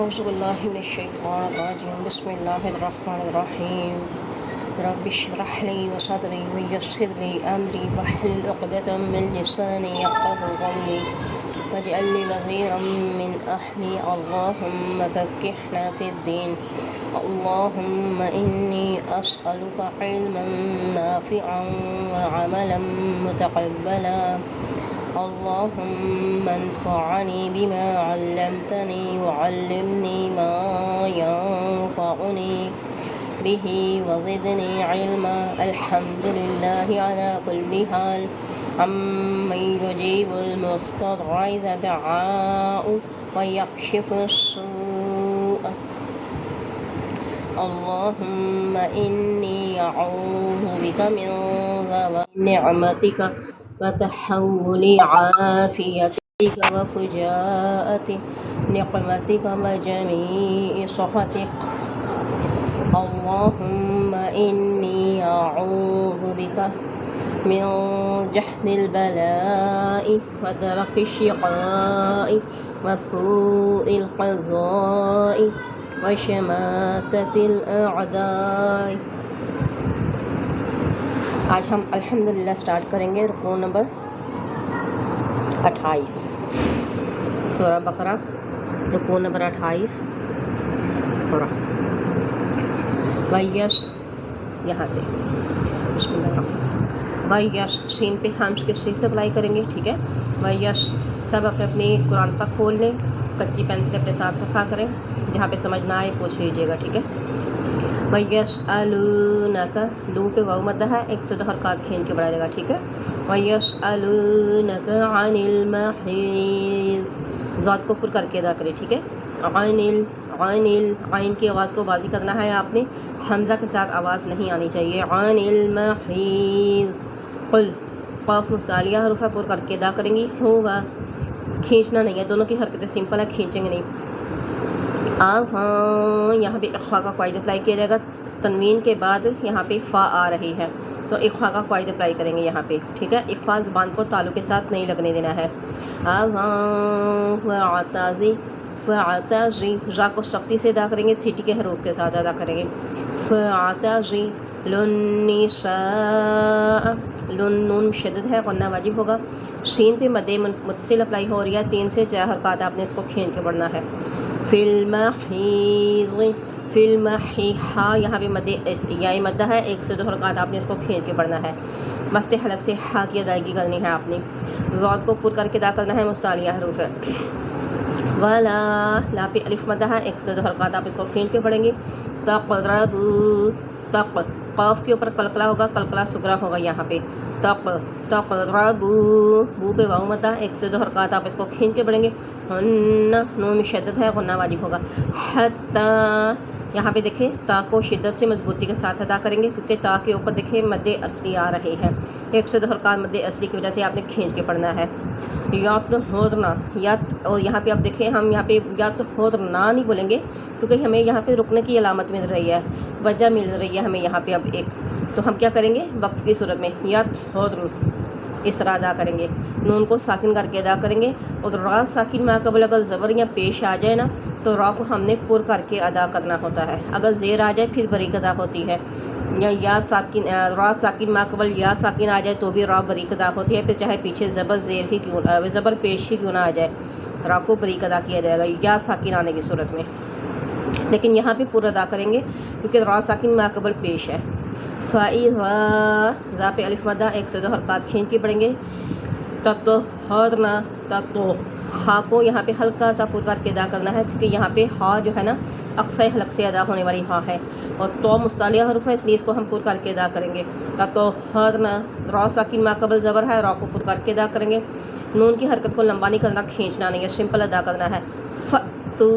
औज़ुबिल्लाहिमिनश्शैतानिर्रजीम बिस्मिल्लाहिर्रहमानिर्रहीम रब्बि इश्रह ली सदरी वयस्सिर ली अमरी वहलुल उक़दतम मिन लिसानी यफ़क़हू क़ौली वजअल ली वज़ीरम मिन अहली अल्लाहुम्मा फ़क़्हिना फ़िद्दीन अल्लाहुम्मा इन्नी अस्अलुका इल्मन नाफ़िअन व अमलन मुतक़ब्बला अल्लाहुम्मा अन्फ़अनी बिमा अल्लमतनी वअल्लिमनी मा यंफ़अनी बिही वज़िदनी इल्मा अल्हम्दुलिल्लाहि अला कुल्लि हाल अम्मन युजीबुल मुस्तज़अ इज़ा दआअहु व यक्शिफुस्सूअ अल्लाहुम्मा इन्नी अऊज़ु बिका मिन ज़वालि निअमतिका व तहव्वुलि आफ़ियतिका व फुजाअति निक़मतिका व जमीइ सख़तिका अल्लाहुम्मा इन्नी अऊज़ु बिका मिन जहदिल बलाइ व दरकि शिक़ाइ व सूइल क़ज़ाइ व शमाततिल अअदाइ। आज हम अल्हम्दुलिल्लाह स्टार्ट करेंगे रुकू नंबर 28 सूरह बकरा रुकू नंबर 28 वयस यहाँ से वयस सीन पे हम्स के सिफ्त अप्लाई करेंगे। ठीक है, वयस सब अपने कुरान पर खोल लें, कच्ची पेंसिल अपने साथ रखा करें, जहाँ पे समझ ना आए पूछ लीजिएगा। ठीक है, वयसअलूनका लू पे वाव मद्दा है, एक से दो हरकत खींच के बढ़ा लेगा। ठीक है, वयसअलूनका अनिल महीज़ ज़ात को पुर करके अदा करें। ठीक है, अनिल अनिल आइन की आवाज़ को वाज़ी करना है आपने, हमज़ा के साथ आवाज़ नहीं आनी चाहिए। अनिल महीज़ कुल क़ाफ मुस्तालिया हरूफ़ पुर करके अदा करेंगी। होगा खींचना नहीं है, दोनों की हरकतें सिंपल है, खींचेंगे नहीं। यहाँ पे इख्फ़ा का क़ायदा अप्लाई किया जाएगा। तनवीन के बाद यहाँ पे फ़ा आ रही है तो इख्फ़ा का क़ायदा अप्लाई करेंगे यहाँ पे। ठीक है, इख्फ़ा ज़बान को तालु के साथ नहीं लगने देना है। फ़अताज़ी फ़अताज़ी रा को सख्ती से अदा करेंगे, सीटी के हरूफ के साथ अदा करेंगे। फ़अताज़ी लुन्निसा लुन नून शदद है, ग़न्ना वाजिब होगा। शीन पे मद्दे मुत्सिल अप्लाई हो रही है, 3 से 4 हरकत आपने इसको खींच के पढ़ना है। फ़िल्मही हा यहाँ पे मद्दे या मद्दा है, 1 से 2 हरकत आपने इसको खींच के पढ़ना है। मस्त हलक से हा की अदायगी करनी है आपने। ज़ात को पुर करके अदा करना है, मुस्तालिया हरूफ है। वाला ला पे अलिफ मद्दा है, 1 से 2 हरकत आप इसको खींच के पढ़ेंगे। तक़रबू तक क़ाफ के ऊपर कलकला होगा, कलकला सुगरा होगा यहाँ पे। तक़रबू बू पे वाव मद्दा, 1 से 2 हरकत आप इसको खींच के पढ़ेंगे। हन्ना नून में शद्दत है, ग़न्ना वाजिब होगा। हत्ता यहाँ पे देखें ता को शिद्दत से मजबूती के साथ अदा करेंगे, क्योंकि ता के ऊपर देखें मद्दे असली आ रहे हैं। 1 से 2 हरकत मद्दे असली की वजह से आपने खींच के पढ़ना है। यात होदना यात, और यहाँ पे आप देखें हम यहाँ पे यात होदना नहीं बोलेंगे, क्योंकि हमें यहाँ पे रुकने की अलामत मिल रही है, वजह मिल रही है हमें यहाँ पे अब एक। तो हम क्या करेंगे, वक्फ की सूरत में यात होदन इस तरह अदा करेंगे, नून को साकिन करके अदा करेंगे। और रा साकिन में कबल अगर ज़बर या पेश आ जाए ना तो रा को हमने पुर करके अदा करना होता है, अगर ज़ेर आ जाए फिर बरीक अदा होती है। या साकिन रा साकिन माकबल या साकिन आ जाए तो भी रा बरीक अदा होती है, फिर चाहे पीछे ज़बर ज़ेर ही क्यों ज़बर पेश ही क्यों ना आ जाए, रा को बरीक अदा किया जाएगा या साकिन आने की सूरत में। लेकिन यहाँ पे पूरा अदा करेंगे क्योंकि रा साकिन माकबल पेश है। फ़ाइज़ा पे अलिफ मद्दा, 1 से 2 हरकत खींच के पढ़ेंगे। तत्तहरना तत्तो हा को यहाँ पे हल्का सा पुर करके अदा करना है, क्योंकि यहाँ पे हा जो है ना अक्सर हलक से अदा होने वाली हा है, और तो मुस्तालिया हरूफ है, इसलिए इसको हम पुर करके अदा करेंगे। तत्तहरना रा साकिन माकबल ज़बर है, रा को पुर करके अदा करेंगे। नून की हरकत को लंबा नहीं करना, खींचना नहीं है, सिंपल अदा करना है। तो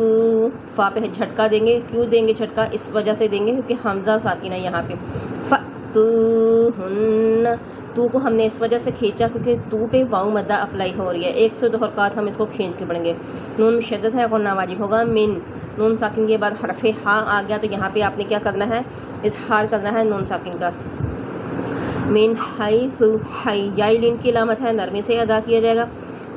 फ़ा पे झटका देंगे, क्यों देंगे झटका, इस वजह से देंगे क्योंकि हमज़ा साकिन है यहाँ पे। फ़तूहुन्न तू को हमने इस वजह से खींचा क्योंकि तू पे वाव मद्दा अप्लाई हो रही है, 1 से 2 हरकत हम इसको खींच के पढ़ेंगे। नून में शद्दत है, ग़न्ना वाजिब होगा। मिन नून साकिन के बाद हरफ़े हा आ गया, तो यहाँ पे आपने क्या करना है, इज़हार करना है नून साकिन का। मिन हाइसु हाई याई लिन की अलामत है, नरमी से अदा किया जाएगा।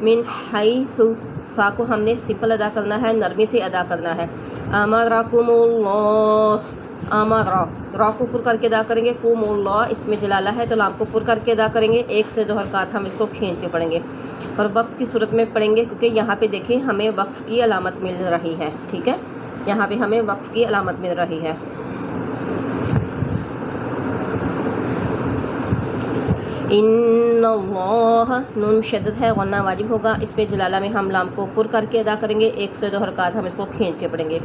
मिन हाइसु सा को हमने सिंपल अदा करना है, नरमी से अदा करना है। अमरकुमुल्लाह, अमरा, रा को पुर करके अदा करेंगे। कुमुल्लाह, इसमें जलाला है तो लाम को पुर करके अदा करेंगे। 1 से 2 हरकत हम इसको खींच के पढ़ेंगे और वक्फ की सूरत में पढ़ेंगे, क्योंकि यहाँ पे देखें हमें वक्फ की अलामत मिल रही है। ठीक है, यहाँ पे हमें वक्फ की अलामत मिल रही है। इन्नल्लाह, नून शद्दत है, गन्ना वाजिब होगा। इसमें जलाला में हम लाम को पुर करके अदा करेंगे। 1 से 2 हरकत हम इसको खींच के पढ़ेंगे।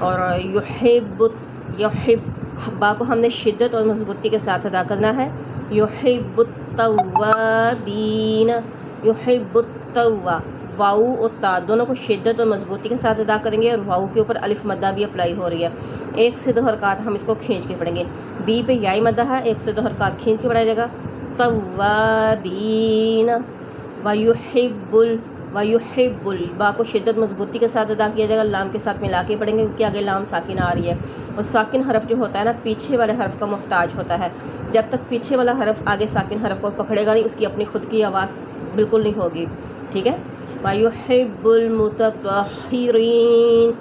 और युहिब्बुत, युहिब, बा को हमने शिद्दत और मजबूती के साथ अदा करना है। युहिब्बुत तव्वाबीन, युहिब्बुत तव्वा, वाऊ और ता दोनों को शिद्दत और मजबूती के साथ अदा करेंगे और वाऊ के ऊपर अलिफ मद्दा भी अप्लाई हो रही है। 1 से 2 हरकत हम इसको खींच के पढ़ेंगे। बी पे याई मद्दा है, 1 से 2 हरकत खींच के पढ़ाया जाएगा। तव्वाबीन, वयुहिब्बुल, वयुहिब्बुल, बा को शिद्दत मजबूती के साथ अदा किया जाएगा। लाम के साथ मिला के पढ़ेंगे, क्योंकि आगे लाम साकिन आ रही है और साकिन हरफ जो होता है ना, पीछे वाले हरफ का मोहताज होता है। जब तक पीछे वाला हरफ आगे साकिन हरफ को पकड़ेगा नहीं, उसकी अपनी खुद की आवाज़ बिल्कुल नहीं होगी। ठीक है, वयुहिब्बुल मुतत्तहिरीन,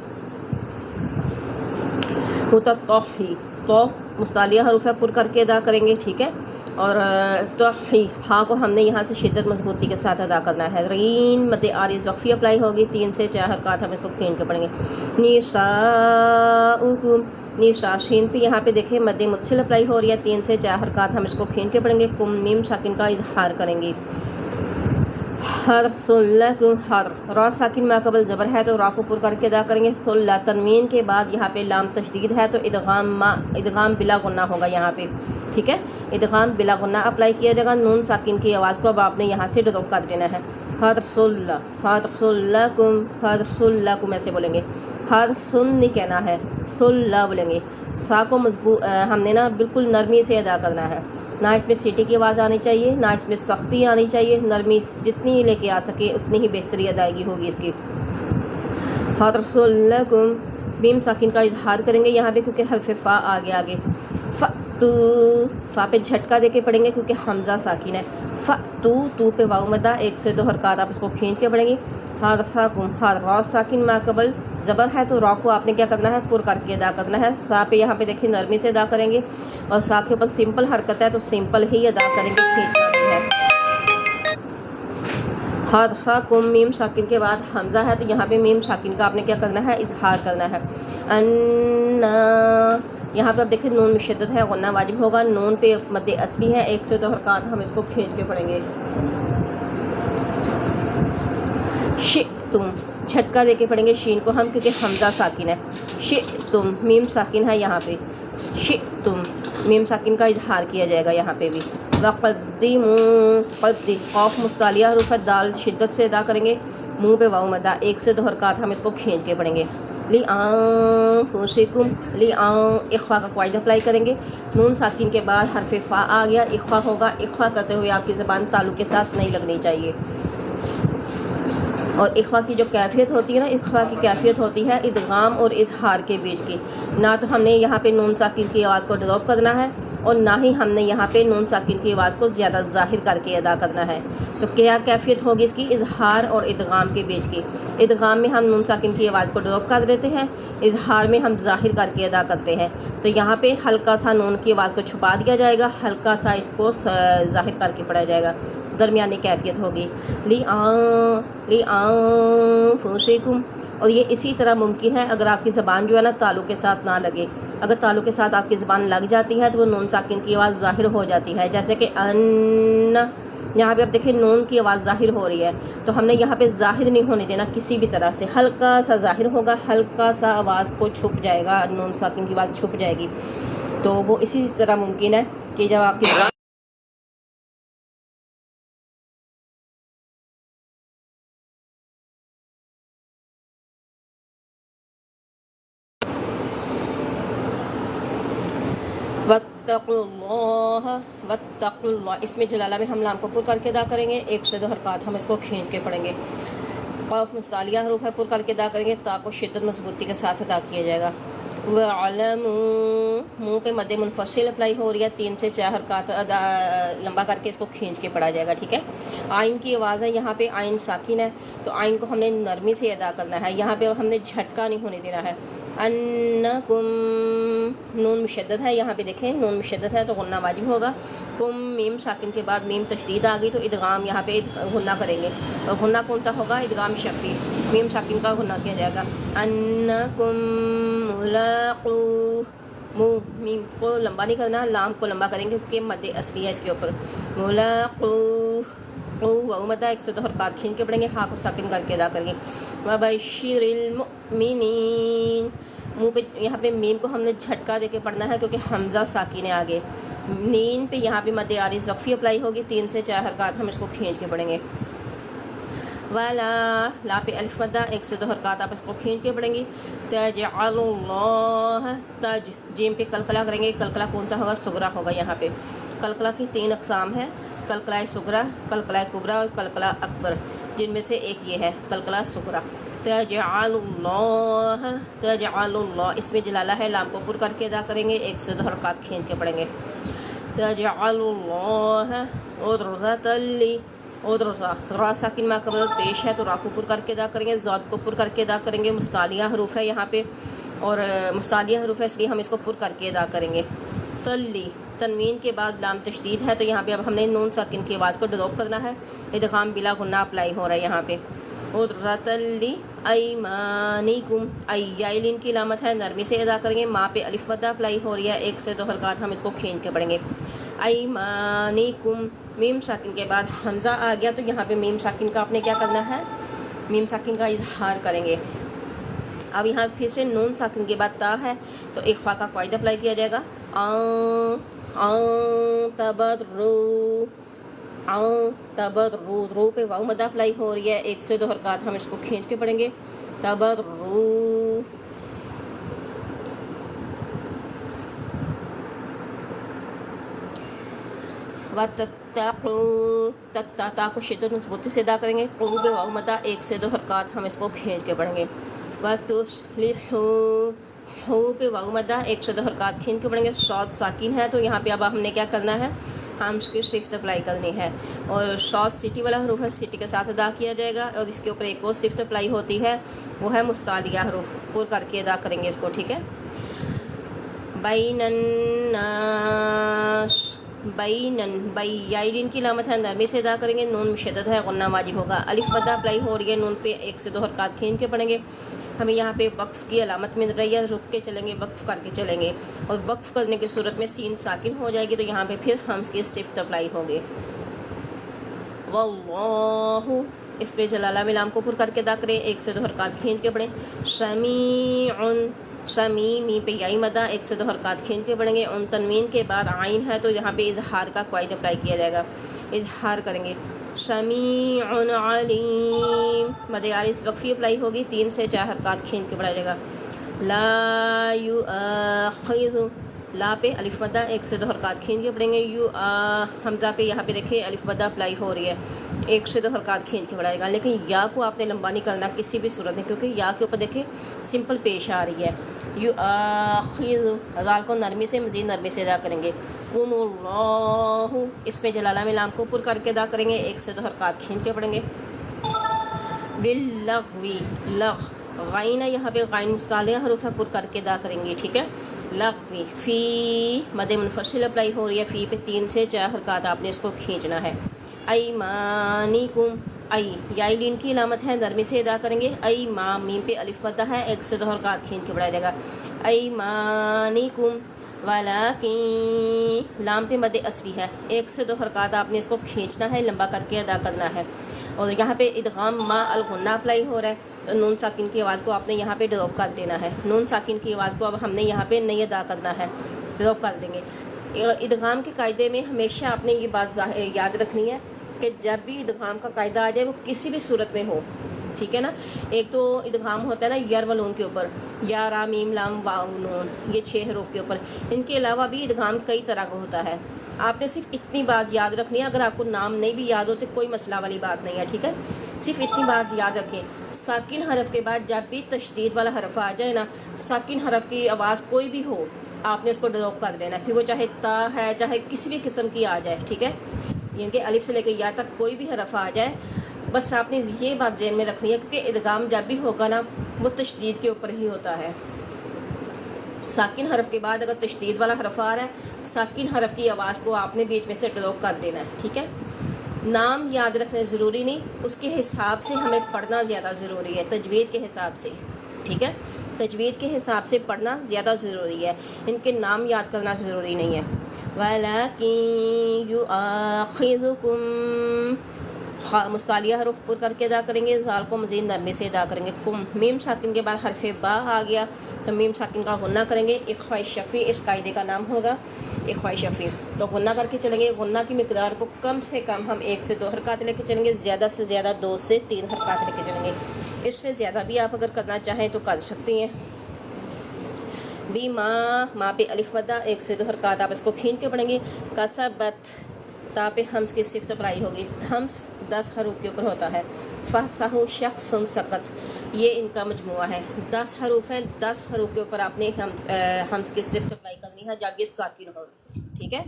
मुतत्तही, तो मुस्तालिया हरूफ है, पुर करके अदा करेंगे। ठीक है, और तो हा को हमने यहाँ से शिद्दत मजबूती के साथ अदा करना है। रीन मद आरिज़ वक्फ़ी अप्लाई होगी। 3 से 4 हरकत हम इसको खींच के पढ़ेंगे। निसाउकुम, निसा, शीन पे यहाँ पे देखें मद मुत्सिल अप्लाई हो रही है। 3 से 4 हरकत हम इसको खींच के पढ़ेंगे। कुम, मीम साकिन का इजहार करेंगे। हर सुल्लकुम, हर, रा साकिन माकबल ज़बर है तो रा को पुर करके अदा करेंगे। सुल्ला, तनवीन के बाद यहाँ पे लाम तशदीद है तो इदगाम बिला गुन्ना होगा यहाँ पे। ठीक है, इदगाम बिला गुन्ना अप्लाई किया जाएगा। नून साकिन की आवाज़ को अब आपने यहाँ से ड्रॉप कर देना है। हर सुल्ला, हर सुल्लकुम, हर सुल्लकुम ऐसे बोलेंगे। हर सुन नहीं कहना है, सुल्ला बोलेंगे। सा को मजबूत हमने ना बिल्कुल नरमी से अदा करना है, ना इसमें सीटी की आवाज़ आनी चाहिए, ना इसमें सख्ती आनी चाहिए। नरमी जितनी लेके आ सके उतनी ही बेहतरी अदायगी होगी इसकी। हरसुल्लकुम, बीम साकिन का इजहार करेंगे यहाँ पे, क्योंकि हरफ फ़ा आगे फ़तू, फ़ा पे झटका देके पढ़ेंगे क्योंकि हमज़ा साकिन है। फ़तू, तू पे वाऊ मद्दा, 1 से 2 हरकत आप उसको खींच के पढ़ेंगे। हारसाकुम, हार, रा साकिन माकबल ज़बर है तो रा को आपने क्या करना है, पुर करके अदा करना है। सा पे यहाँ पे देखिए नरमी से अदा करेंगे और सा के ऊपर सिंपल हरकत है तो सिंपल ही अदा करेंगे, खींचना नहीं है। हारसाकुम, मीम साकिन के बाद हमज़ा है तो यहाँ पे मीम साकिन का आपने क्या करना है, इजहार करना है। अन्ना, यहाँ पे आप देखिए नून में शिद्दत है, गुन्ना वाजिब होगा। नून पे मद असली है। 1 से 2 हरकत हम इसको खींच के पढ़ेंगे। शितुम, झटका देके पढ़ेंगे शीन को हम, क्योंकि हमज़ा साकिन है। शितुम, मीम साकिन है यहाँ पे। शितुम, मीम साकिन का इजहार किया जाएगा यहाँ पे भी। वक़द्दिमू, क़द्दी, क़ाफ़ मुस्तालिया हरूफ है, दाल शिद्दत से अदा करेंगे। मुँह पे वाऊ मद्दा, 1 से 2 हरकत हम इसको खींच के पढ़ेंगे। लिआंफुसिकुम, लिआं, इख्वा का क़ायदा अप्लाई करेंगे। नून साकिन के बाद हरफ फ़ा आ गया, इख्वा होगा। इख्वा करते हुए आपकी ज़बान तालु के साथ नहीं लगनी चाहिए। और इख्वा की जो कैफियत होती है ना, इख्वा की कैफियत होती है इदगाम और इजहार के बीच की। ना तो हमने यहाँ पे नून साकिन की आवाज़ को ड्रॉप करना है और ना ही हमने यहाँ पे नून साकिन की आवाज़ को ज़्यादा ज़ाहिर करके अदा करना है। तो क्या कैफियत होगी इसकी, इजहार और इदगाम के बीच की। इदगाम में हम नून साकिन की आवाज़ को ड्रॉप कर देते हैं, इजहार में हम ज़ाहिर करके अदा करते हैं। तो यहाँ पे हल्का सा नून की आवाज़ को छुपा दिया जाएगा, हल्का सा इसको ज़ाहिर करके पढ़ा जाएगा, दरमियानी कैफियत होगी। लिआंफुसिकुम, और ये इसी तरह मुमकिन है अगर आपकी ज़बान जो है ना तालु के साथ ना लगे। अगर तालु के साथ आपकी ज़बान लग जाती है तो वो नून साकिन की आवाज़ ज़ाहिर हो जाती है। जैसे कि अन्न, यहाँ पे आप देखिए नून की आवाज़ ज़ाहिर हो रही है तो हमने यहाँ पे ज़ाहिर नहीं होने देना किसी भी तरह से, हल्का सा ज़ाहिर होगा, हल्का सा आवाज़ को छुप जाएगा, नून साकिन की आवाज़ छुप जाएगी। तो वो इसी तरह मुमकिन है कि जब आपकी वत्तक़ुल्लाह, इसमें जलाला में हम लाम को पुर करके अदा करेंगे। 1 से 2 हरकत हम इसको खींच के पढ़ेंगे। क़ाफ़ मुस्तालिया हरूफ है, पुर करके अदा करेंगे। ता को शिद्दत मजबूती के साथ अदा किया जाएगा। वअलमू, मुँह पे मद मुनफसिल अप्लाई हो रही है, 3 से 4 हरकत लंबा करके इसको खींच के पढ़ा जाएगा। ठीक है, आइन की आवाज़ है, यहाँ पे आइन साकिन है तो आइन को हमने नरमी से अदा करना है, यहाँ पे हमने झटका नहीं होने देना है। अन्नकुम, नून मुशद्दद है, यहाँ पे देखें नून मुशद्दद है तो गुन्ना वाजिब होगा। कुम, मीम साकिन के बाद मीम तशदीद आ गई तो इदगाम यहाँ पे गुन्ना करेंगे, और गुन्ना कौन सा होगा? इदगाम शफ़ी, मीम साकिन का गुन्ना किया जाएगा। अन्नकुम मुलाक़ू, मुँह मीम को लंबा नहीं करना, लाम को लंबा करेंगे क्योंकि मद असली है इसके ऊपर। मुलाक़ू मदा 102 हरकत खींच के पढ़ेंगे, हाँ को साकिन करके अदा करेंगे। वबशिरिल मुमिनीन, मुँह पे यहाँ पे मीम को हमने झटका देके पढ़ना है क्योंकि हमज़ा साकिन है आगे। नीन पे यहाँ पे मद आरिज़ वक्फ़ी अप्लाई होगी, 3 से 4 हरकत हम इसको खींच के पढ़ेंगे। वाला, ला पे अलिफ मद्दा 102 हरकत आप इसको खींच के पढ़ेंगी। तजअलुल्लाह, तज, जीम पे कलकला करेंगे, कलकला कौन सा होगा? सुगरा होगा। यहाँ पे कलकला की 3 अक़साम है, कलकला सुगरा, कलकला कुबरा और कलकला अकबर, जिनमें से एक ये है कलकला सुगरा। तजअलुल्लाह, तजअलुल्लाह, इसमें जलाला है, लाम को पुर करके अदा करेंगे, 102 हरकत खींच के पढ़ेंगे। तजअलुल्लाह उदरतली, उदरसा, रा साकिन मा कबल पेश है तो रा को पुर करके अदा करेंगे, ज़ाद को पुर करके अदा करेंगे। मुस्तालिया हरूफ है यहाँ पे, और मुस्तालिया हरूफ है इसलिए हम इसको पुर करके अदा करेंगे। तल्ली, तनवीन के बाद लाम तशदीद है तो यहाँ पे अब हमने नून साकिन की आवाज़ को डॉप करना है, इदगाम बिला गुन्ना अप्लाई हो रहा है यहाँ पे। उदरतली अयमानिकुम, अय्यालिन की लामत है, नरमी से अदा करेंगे, माँ पे अलिफ मद्दा अप्लाई हो रही है, 102 हरकत हम इसको खींच के पढ़ेंगे। अयमानिकुम, मीम साकिन के बाद हमज़ा आ गया तो यहाँ पे मीम साकिन का आपने क्या करना है? मीम साकिन का इजहार करेंगे। अब यहाँ फिर से नून साकिन के बाद ता है तो इख्फा का कायदा अप्लाई किया जाएगा। तबर्रू, रू पे वाव मद्दा अप्लाई हो रही है, 102 हरकत हम इसको खींच के पढ़ेंगे। तबर्रू, व तत्ताक़ू, तत्ता को शिद्दत मज़बूती से अदा करेंगे, क़ू पे वाव मद्दा 102 हरकत हम इसको खींच के पढ़ेंगे। व तुस्लिहू, हू पे वाव मद्दा 102 हरकत खींच के पढ़ेंगे। सौद साकिन है तो यहाँ पे अब हमने क्या करना है? हम इसकी सिफ्त अप्लाई करनी है, और सौद सिटी वाला हरूफ है, सिटी के साथ अदा किया जाएगा, और इसके ऊपर एक और सिफ्त अप्लाई होती है, वो है मुस्तालिया हरूफ, पुर करके अदा करेंगे इसको। ठीक है, बैनन्नास, बैनन, बैयालिन की लामत है, नरमी से अदा करेंगे, नून मुशद्दद है, गुन्ना वाजिब होगा। अलिफ मद्दा अप्लाई हो रही है, नून पे 102 हरकत खींच के पढ़ेंगे। हमें यहाँ पे वक्फ़ की अलामत मिल रही है, रुक के चलेंगे, वक्फ़ करके चलेंगे, और वक्फ़ करने की सूरत में सीन साकिन हो जाएगी तो यहाँ पे फिर हम इसकी सिफ्त अप्लाई होगी। वल्लाहु, इस पे जलाला में लाम को पुर करके अदा करें, 102 हरकत खींच के पढ़ें। समीउन, समी पे याई मदा 102 हरकत खींच के पढ़ेंगे। उन तनवीन के बाद आइन है तो यहाँ पे इजहार का कायदा अप्लाई किया जाएगा, इजहार करेंगे। समीउन अलीम, मद आरिज़ वक्फ़ी अप्लाई होगी, 3 से 4 हरकत खींच के पढ़ा जाएगा। ला युआखिज़ु, ला पे अलिफ मद्दा 102 हरकत खींच के पढ़ेंगे। हमज़ा पे यहाँ पे देखिए अलिफ मद्दा अप्लाई हो रही है, 102 हरकत खींच के पढ़ाएगा, लेकिन या को आपने लंबा नहीं करना किसी भी सूरत में, क्योंकि या के ऊपर देखिए सिंपल पेश आ रही है। युआखिज़ु, ज़ाल को नरमी से, मज़ीद नरमी से अदा करेंगे। कुमुल्लाहु, इसमें जलाला में लाम को पुर करके अदा करेंगे, 102 हरकत खींच के पढ़ेंगे। बिल्लग़वी, लग़, गाइन है यहाँ पे, गाइन मुस्तालिया हरूफ है, पुर करके अदा करेंगे। ठीक है, लग़वी, फ़ी मद मुनफ़सिल अप्लाई हो रही है, फ़ी पे 3 से 4 हरकत आपने इसको खींचना है। अयमानिकुम, आई याइलिन की अलामत है, नरमी से अदा करेंगे। अई माम, मीम पे अलिफ मद्दा है, 102 हरकत खींच के पढ़ाया जाएगा। अयमानिकुम, वलाकिन, लाम पे मद असली है, 102 हरकत आपने इसको खींचना है, लंबा करके अदा करना है। और यहाँ पे इदगाम मा अल गुन्ना अप्लाई हो रहा है तो नून साकिन की आवाज़ को आपने यहाँ पे ड्रॉप कर देना है। नून साकिन की आवाज़ को अब हमने यहाँ पे नहीं अदा करना है, ड्रॉप कर देंगे। इदगाम के कायदे में हमेशा आपने ये बात याद रखनी है कि जब भी इदगाम का कायदा आ जाए वो किसी भी सूरत में हो, ठीक है ना। एक तो इदगाम होता है ना यर व नून के ऊपर, या रा मीम लाम वाव नून, ये 6 हरूफ के ऊपर। इनके अलावा भी इदगाम कई तरह का होता है, आपने सिर्फ इतनी बात याद रखनी है। अगर आपको नाम नहीं भी याद हो तो कोई मसला वाली बात नहीं है, ठीक है। सिर्फ इतनी बात याद रखें, साकिन हरफ के बाद जब भी तशदीद वाला हरफ आ जाए ना, साकिन हरफ की आवाज़ कोई भी हो, आपने उसको ड्रॉप कर देना, फिर वो चाहे ता है चाहे किसी भी किस्म की आ जाए, ठीक है। यानी कि अलिफ से लेकर या तक कोई भी हरफ आ जाए, बस आपने ये बात ज़हन में रखनी है, क्योंकि इदगाम जब भी होगा ना वो तशदीद के ऊपर ही होता है। साकिन हरफ के बाद अगर तशदीद वाला हरफ आ रहा है, साकिन हरफ की आवाज़ को आपने बीच में से ड्रॉप कर देना है, ठीक है। नाम याद रखना ज़रूरी नहीं, उसके हिसाब से हमें पढ़ना ज़्यादा ज़रूरी है, तजवीद के हिसाब से, ठीक है। तजवीद के हिसाब से पढ़ना ज़्यादा ज़रूरी है, इनके नाम याद करना ज़रूरी नहीं है। वलाकिन युआखिज़ुकुम, मुस्तालिया हरूफ पुर करके अदा करेंगे, ज़ाल को मज़ीद नरमी से अदा करेंगे। कुम, मीम साकिन के बाद हरफ बा आ गया तो मीम साकिन का गुन्ना करेंगे। इख्फ़ा शफ़ी इस कायदे का नाम होगा, इख्फ़ा शफ़ी। तो गुन्ना करके चलेंगे। गुन्ना की मिकदार को कम से कम हम 1 से 2 हरकत लेके चलेंगे, ज़्यादा से ज़्यादा 2 से 3 हरकत लेके चलेंगे। इससे ज़्यादा भी आप अगर करना चाहें तो कर सकती हैं। बी माँ पे अलिफ मद्दा 1 से 2 हरकत आप इसको खींच के पढ़ेंगे। कसबत, ता पे हम्स की सिफ्त अप्लाई होगी, हम्स 10 हरूफ के ऊपर होता है। फ़हसाहु शख्सन सकत, ये इनका मजमुआ है, 10 हरूफ हैं, 10 हरूफ के ऊपर आपने हम्स की सिफ्त अप्लाई करनी है जब ये साकिन हो, ठीक है।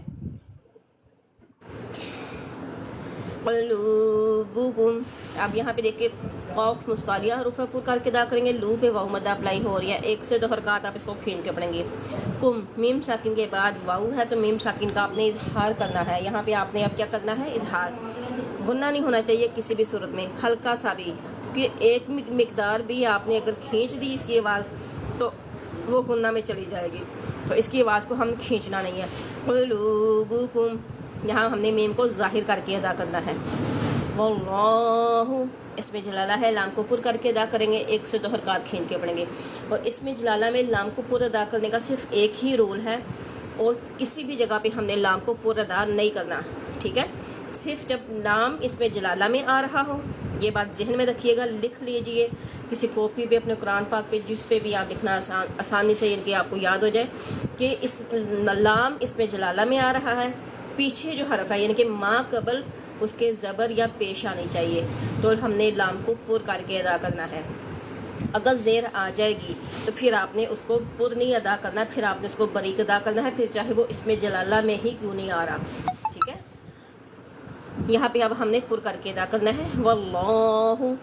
क़ुलूबुकुम, अब यहाँ पे देखिए क़ाफ मुस्तालिया हरूफ पुर करके अदा करेंगे। लू पे वाऊ मद्दा अप्लाई हो रही है, 1 से 2 हरकत आप इसको खींच के पढ़ेंगे। कुम, मीम साकिन के बाद वाऊ है तो मीम साकिन का आपने इजहार करना है। यहाँ पे आपने अब क्या करना है, इजहार। गुन्ना नहीं होना चाहिए किसी भी सूरत में, हल्का सा भी, क्योंकि एक मिकदार भी आपने अगर खींच दी इसकी आवाज़ तो वो गुन्ना में चली जाएगी, तो इसकी आवाज़ को हम खींचना नहीं है। क़ुलूबुकुम, यहाँ हमने मीम को ज़ाहिर करके अदा करना है। वल्लाहु, इसमें जलाला है, लाम को पुर करके अदा करेंगे, 1 से 2 हरकत खींच के पढ़ेंगे। और इसमें जलाला में लाम को पुर अदा करने का सिर्फ एक ही रूल है, और किसी भी जगह पे हमने लाम को पुर अदा नहीं करना, ठीक है। सिर्फ जब नाम इसमें जलाला में आ रहा हो, ये बात जहन में रखिएगा, लिख लीजिए किसी कॉपी पे, अपने कुरान पाक पे, जिस पे भी आप लिखना आसानी से इनकी आपको याद हो जाए कि इस लाम इसमें जलाला में आ रहा है, पीछे जो हरफ है यानी कि माँ कबल उसके ज़बर या पेश आनी चाहिए, तो हमने लाम को पुर करके अदा करना है। अगर ज़ेर आ जाएगी तो फिर आपने उसको पुर नहीं अदा करना, फिर आपने उसको बरीक अदा करना है, फिर चाहे वो इसमें जलाला में ही क्यों नहीं आ रहा, ठीक है। यहाँ पे अब हमने पुर करके अदा करना है। वल्लाहु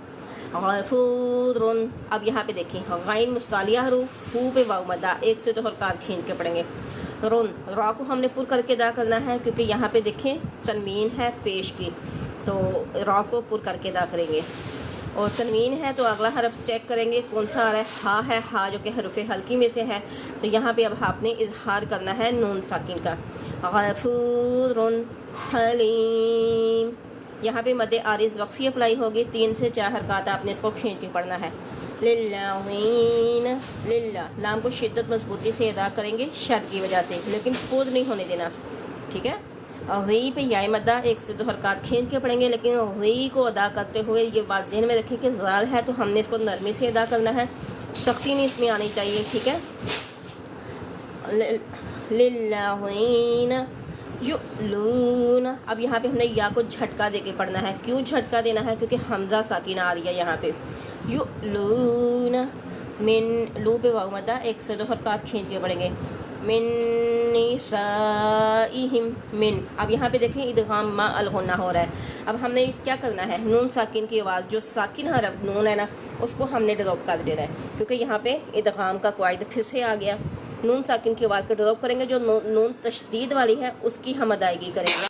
गफूरुन, अब यहाँ पे देखें गैन मुस्तालिया हरूफ, फू पे वाऊ मद्दा 1 से 2 हरकत खींच के पढ़ेंगे। रुन, रा को हमने पुर करके अदा करना है, क्योंकि यहाँ पे देखें तनवीन है पेश की, तो रा को पुर करके अदा करेंगे। और तनवीन है तो अगला हरफ चेक करेंगे कौन सा आ रहा है, हा है, हा जो कि हरफ हल्की में से है, तो यहाँ पे अब आपने इजहार करना है नून साकिन का। गफूरुन हलीम, यहाँ पे मद्दे आरिज़ वक्फ़ी अप्लाई होगी, 3 से 4 हरकत आपने इसको खींच के पढ़ना है। लिल्लाहीन, लिल्ला, लाम को शिद्दत मजबूती से अदा करेंगे शद की वजह से, लेकिन खुद नहीं होने देना, ठीक है। और गी पे या मद्दा 1 से 2 हरकत खींच के पढ़ेंगे, लेकिन गी को अदा करते हुए ये बात ज़हन में रखें कि ज़ाल है तो हमने इसको नरमी से अदा करना है, सख्ती नहीं इसमें आनी चाहिए, ठीक है। लिल्लाहीन युलून, अब यहाँ पे हमने या को झटका दे के पढ़ना है। क्यों झटका देना है, क्योंकि हमज़ा साकिन आ रही है यहाँ पे। युलून मिन, लू पे वाऊ मद्दा 1 से 2 हरकत खींच के पढ़ेंगे। मिन निसाइहिम, मिन, अब यहाँ पे देखें इदगाम मा अल गुन्ना हो रहा है। अब हमने क्या करना है, नून साकिन की आवाज़ जो साकिन हरफ नून है ना, उसको हमने ड्रॉप कर देना है, क्योंकि यहाँ पे इदगाम का कायदा फिर से आ गया। नून साकिन की आवाज़ को ड्रॉप करेंगे, जो नून तशदीद वाली है उसकी हम अदायगी करेंगे।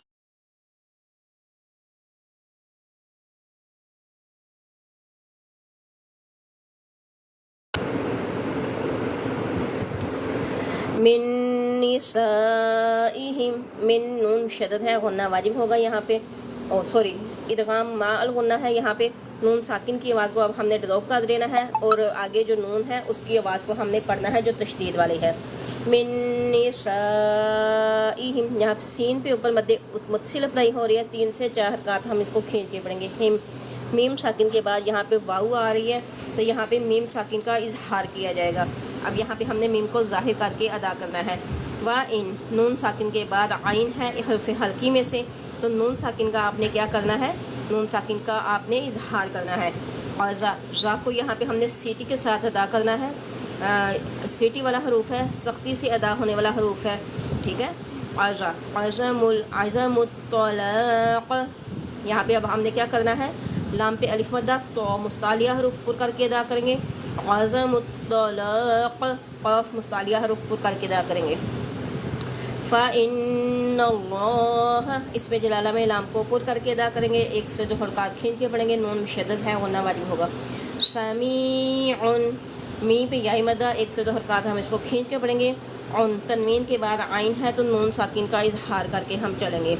मिन निसाइहिम, मिन नून शदद है, गुन्ना वाजिब होगा यहाँ पे, और सॉरी इदगाम मा अल गुन्ना है, यहाँ पे नून साकिन की आवाज़ को अब हमने ड्रॉप कर देना है, और आगे जो नून है उसकी आवाज़ को हमने पढ़ना है जो तशदीद वाली है। मिन निसाइहिम, यहाँ सीन पे ऊपर मद्दे मुत्सिल अप्लाई हो रही है, 3 से 4 हरकत हम इसको खींच के पढ़ेंगे। हिम, मीम साकिन के बाद यहाँ पे वाऊ आ रही है, तो यहाँ पे मीम साकिन का इजहार किया जाएगा। अब यहाँ पे हमने मीम को ज़ाहिर करके अदा करना है। व इन नून साकिन के बाद आइन है हर्फ हल्की में से, तो नून साकिन का आपने क्या करना है, नून साकिन का आपने इजहार करना है। और ज़ा को यहाँ पे हमने सीटी के साथ अदा करना है। सीटी वाला हरूफ है, सख्ती से अदा होने वाला हरूफ है, ठीक है। अज़मुत्तलाक़, यहाँ पे अब हमने क्या करना है, लाम पे अलिफ मद्दा, तो मुस्तालिया हरूफ पुर करके अदा करेंगे। अज़मुत्तलाक़, क़ाफ मुस्तालिया हरूफ पुर करके अदा करेंगे। फ़इन्नल्लाह, इसमें जलाला में लाम को पुर करके अदा करेंगे, एक से दो हरकत खींच के पढ़ेंगे, नून मुशद्दद है, गुन्ना वाजिब होगा। समीउन, मी पे याई मद्दा, एक से दो हरकत हम इसको खींच के पढ़ेंगे। उन तनवीन के बाद आइन है तो नून साकिन का इजहार करके हम चलेंगे।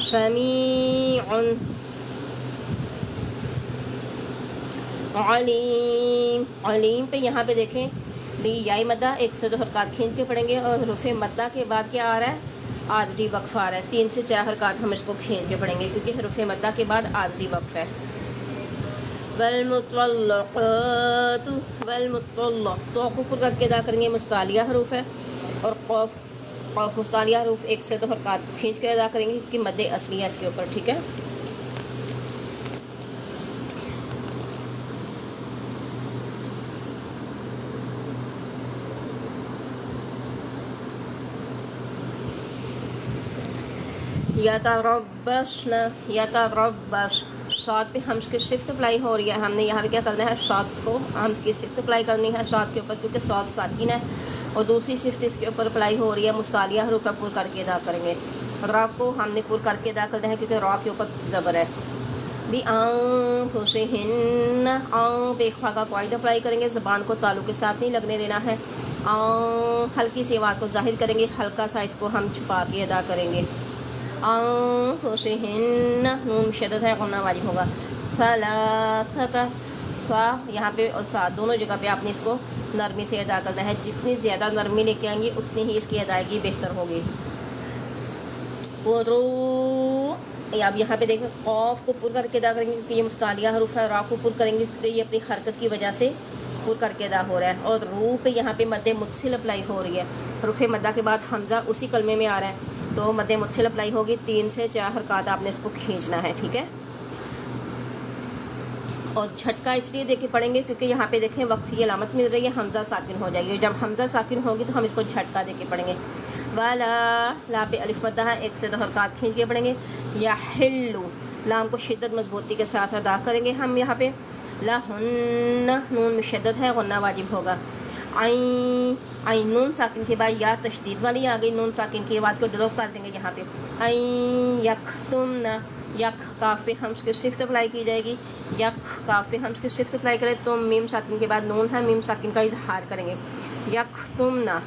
समीउन अलीम, अलीम पे यहाँ पे देखें ली याई मद्दा, एक से दो हरकत खींच के पढ़ेंगे और रुफ़े मद्दा के बाद क्या आ रहा है, आरजी वक्फ़ आ रहा है, 3 से 4 हरकत हम इसको खींच के पढ़ेंगे क्योंकि रुफ़े मद्दा के बाद आरजी वक्फ़ है। वल्मुत्तल्लक़ातु, वल्मुत्तल्लक़, तो को पुर करके अदा करेंगे, मुस्तालिया हरूफ है, और क़ाफ मुस्तालिया हरूफ एक से दो हरकत खींच के अदा करेंगे कि मद्दे असली है इसके ऊपर, ठीक है। यतरब्बस, सात पे हम्स की शिफ्ट अप्लाई हो रही है, हमने यहाँ पे क्या करना है, सात को हम्स की शिफ्ट अप्लाई करनी है सात के ऊपर क्योंकि सात साकिन है, और दूसरी शिफ्ट इसके ऊपर अप्लाई हो रही है, मुस्तालिया हरूफ पुर करके अदा करेंगे। रा को हमने पुर करके अदा करना है क्योंकि रा के ऊपर ज़बर है। भी आँफुसिहिन्न, आँ पे खा का कायदा अप्लाई करेंगे, ज़बान को तालु के साथ नहीं लगने देना है। हल्की सी आवाज़ को जाहिर करेंगे, हल्का सा इसको हम छुपा के अदा करेंगे। आँफुसिहिन्न, नून मुशद्दद है, गुन्ना वाजिब होगा। सलासता, सा यहाँ पे और सा दोनों जगह पे आपने इसको नरमी से अदा करना है, जितनी ज़्यादा नरमी लेके आएंगी उतनी ही इसकी अदायगी बेहतर होगी। अब यहाँ पे देखें क़ाफ को पुर करके अदा करेंगे क्योंकि ये मुस्तालिया हरूफ है, रा को पुर करेंगे क्योंकि ये अपनी हरकत की वजह से पुर करके अदा हो रहा है, और रू पे यहाँ पे मद्दे मुत्सिल अप्लाई हो रही है, रुफ़े मद्दा के बाद हमज़ा उसी कलमे में आ रहा है तो मद्दे मुत्सिल अप्लाई होगी, 3 से 4 हरकत आपने इसको खींचना है, ठीक है। और झटका इसलिए देके पढ़ेंगे क्योंकि यहाँ पे देखें वक्फ़ की अलामत मिल रही है, हमज़ा साकिन हो जाएगी, जब हमज़ा साकिन होगी तो हम इसको झटका देके पढ़ेंगे। वाला, ला पे अलिफ मद्दा है, एक से दो हरकत खींच के पढ़ेंगे। या हिल्लू, लाम को शिद्दत मजबूती के साथ अदा करेंगे हम यहाँ पे। लहुन्ना, नून मुशद्दद है, गुन्ना वाजिब होगा। आई, आई नून साकिन के बाद या तशदीद वाली आ गई, नून साकिन की आवाज़ को ड्रॉप कर देंगे यहाँ पे। आई यख्तुमना, यक काफ पे हम्स की शिफ्ट अप्लाई की जाएगी, यक काफ पे हम्स की शिफ्ट अप्लाई करें तो मीम साकिन के बाद नून है, मीम साकिन का इजहार करेंगे। यख्तुमना,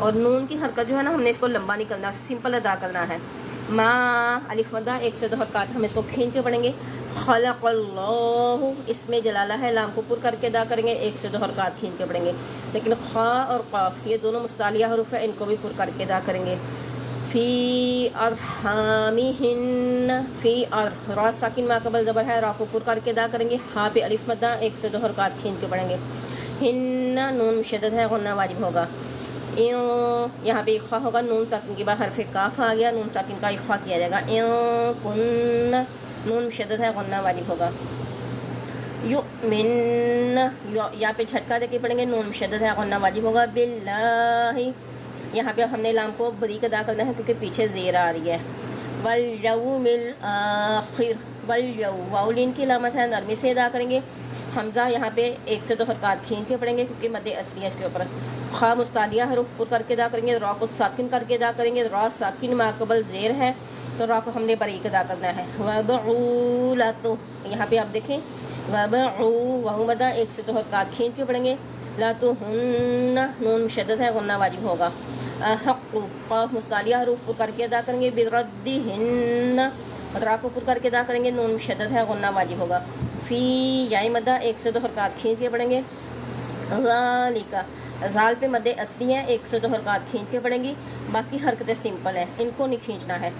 और नून की हरकत जो है ना हमने इसको लंबा नहीं करना, सिंपल अदा करना है। माँ अलिफ मद्दा, एक से दो हरकत हम इसको खींच के पढ़ेंगे। खलक़ल्लाहु, इसमें जलाला है, लाम को पुर करके अदा करेंगे, एक से दो हरकत खींच के पढ़ेंगे। लेकिन खा और क़ाफ ये दोनों मुस्तालिया हरूफ है, इनको भी पुर करके अदा करेंगे। फ़ी अरहामिहिन्न, फ़ी रा साकिन माक़बल ज़बर है, रा को पुर करके अदा करेंगे। हा पे अलिफ मद्दा, एक से दो हरकत खींच के पढ़ेंगे। हिन्ना, नून मुशद्दद है, गुन्ना वाजिब होगा। यहाँ पे इख्फा होगा, नून साकिन के बाद हरफ काफ आ गया, नून साकिन का इख्फा किया जाएगा। कुन्न, नून मुशद्दद है, गुन्ना वाजिब होगा। युमिन, यहाँ पे झटका देके पढ़ेंगे, नून मुशद्दद है, गुन्ना वाजिब होगा। बिल्लाहि, यहाँ पे हमने लाम को बरीक अदा करना है क्योंकि पीछे ज़ेर आ रही है। वल यौमिल आखिर, वल यौ वाउलिन की अलामत है, नरमी से अदा करेंगे। हमज़ा यहाँ पे एक से दो हरकत खींच के पढ़ेंगे क्योंकि मद्दे असली है इसके ऊपर। खा मुस्तालिया हरूफ पुर करके अदा करेंगे, रा को साकिन करके अदा करेंगे, रा साकिन माक़बल ज़ेर है तो रा को हमने बरीक अदा करना है। वबऊलातु, यहाँ पे आप देखें वबऊ वहू मद्दा, एक से दो हरकत खींच के पढ़ेंगे। लातुहुन्ना, नून मुशद्दद है, गुन्ना वाजिब होगा। अहक्कु, क़ाफ मुस्तालिया हरूफ पुर करके अदा करेंगे। बिरद्दिहिन्ना, रा को पुर करके अदा करेंगे, नून मुशद्दद है, गुन्ना वाजिब होगा। फ़ी याई मद्दा, एक से दो हरकत खींच के पढ़ेंगे। ज़ालिका, ज़ाल पे मद्दे असली हैं, एक से दो हरकत खींच के पढ़ेंगी, बाकी हरकतें सिंपल हैं, इनको नहीं खींचना है।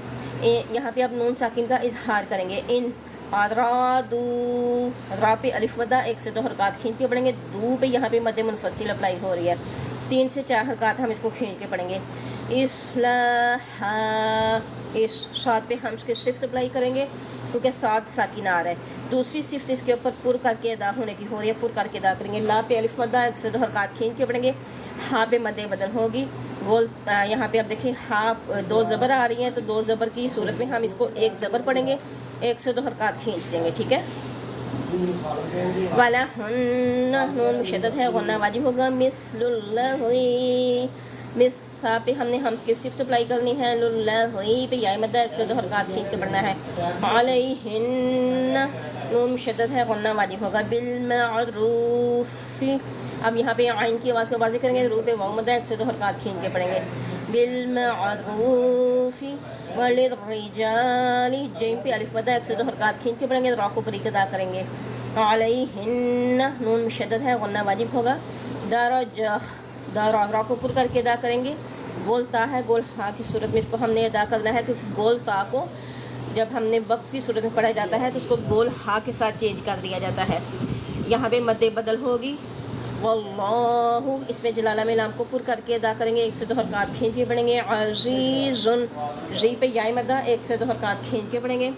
यहाँ पे अब नून साकिन का इजहार करेंगे। इन अरादू, रा पे अलिफ मद्दा, एक से दो हरकत खींच के पढ़ेंगे। दू पे यहाँ पे मद्दे मुनफसिल अप्लाई हो रही है, 3 से 4 हरकत हम इसको खींच के पढ़ेंगे। इस्लाहा, इस साथ पे हम इसके शिफ्ट अप्लाई करेंगे क्योंकि साथ साकिन आ रहा है। दूसरी शिफ्ट इसके ऊपर पुर करके अदा होने की हो रही है, पुर करके अदा करेंगे। ला पे अलिफ मद्दा, एक से दो हरकत खींच के पढ़ेंगे। हा पे मद्दे बदल होगी। गोल यहाँ पे आप देखें हा दो ज़बर आ रही हैं, तो दो ज़बर की सूरत में हम इसको एक ज़बर पढ़ेंगे, एक से दो हरकत खींच देंगे, ठीक है। वाला नून मुशद्दद है, गुन्ना वाजिब होगा। मिसलुल्लाहि, मिस सा पे हमने हम की शिफ्ट अप्लाई करनी है। लुल्लाहि पे या मद्दा, एक से दो हरकत खींच के पढ़ना है। अलैहिन्ना, नून मुशद्दद है, गुन्ना वाजिब होगा। बिल मअरूफ, अब यहाँ पे आइन की आवाज़ को वाज़ेह करेंगे। रू पे वाव मद्दा, एक से दो हरकत खींच के पढ़ेंगे। बिल मअरूफ वलिर्रिजाली, जैम पे अलिफ मद्दा, एक से दो हरकत खींच के पढ़ेंगे। रा को बरीक अदा करेंगे। अलैहिन्ना, नून मुशद्दद है, गुन्ना वाजिब होगा। दरजा, रा को पुर करके अदा करेंगे। गोल ता है, गोल हा की सूरत में इसको हमने अदा करना है, क्योंकि गोल ता को जब हमने वक्फ की सूरत में पढ़ा जाता है तो उसको गोल हा के साथ चेंज कर दिया जाता है। यहाँ पे मद्दे बदल होगी। वल्लाहु, इसमें जलाला में लाम को पुर करके अदा करेंगे, एक से दो हरकत खींच के पढ़ेंगे। अज़ीज़ुन, जी पे या मद्दा, एक से दो हरकत खींच के पढ़ेंगे।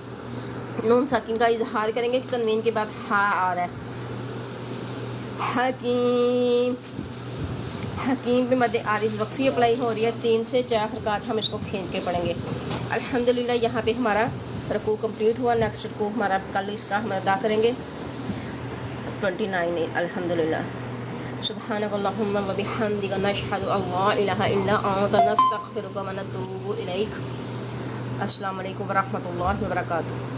नून साकिन का इजहार करेंगे कि तनवीन के बाद हा आ रहा है। हकीम, हकीम पे मद्दे आरिज़ वक्फ़ी अप्लाई हो रही है। 3 से 4 हरकत हम इसको खींच के पढ़ेंगे। अल्हम्दुलिल्लाह, यहाँ पे हमारा रुकू कंप्लीट हुआ। नेक्स्ट रुकू हमारा कल इसका हम अदा करेंगे 29। अल्हम्दुलिल्लाह, सुब्हानकल्लाहुम्मा व बिहम्दिका नशहदु अल्ला इलाहा इल्ला अंता नस्तगफिरुका व नतूबु इलैक। अस्सलामु अलैकुम व रहमतुल्लाहि व बरकातुहू।